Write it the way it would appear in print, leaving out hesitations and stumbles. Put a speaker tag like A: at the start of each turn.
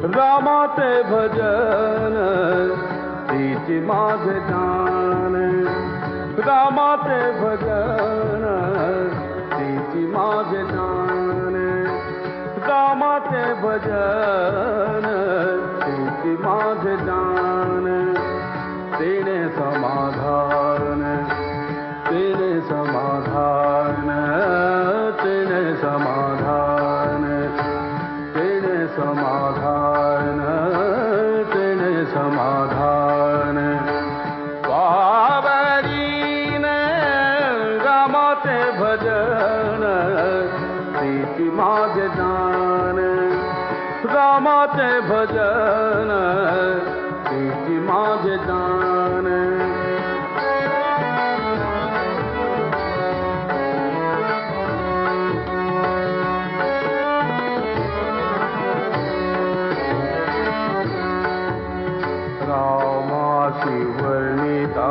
A: रामाचे भजन तिची माझे जान, रामाचे भजन तिची माझे जान, रामाचे भजन तिची माझे जान, तेने समाधान, तेने समाधान, तेने समाधान, तेने समाधान, तेने समाधान. बाबरीन रामाचे भजन तिची माझे जान, रामाचे भजन तिची माझे जान. रामाशी वर्णिता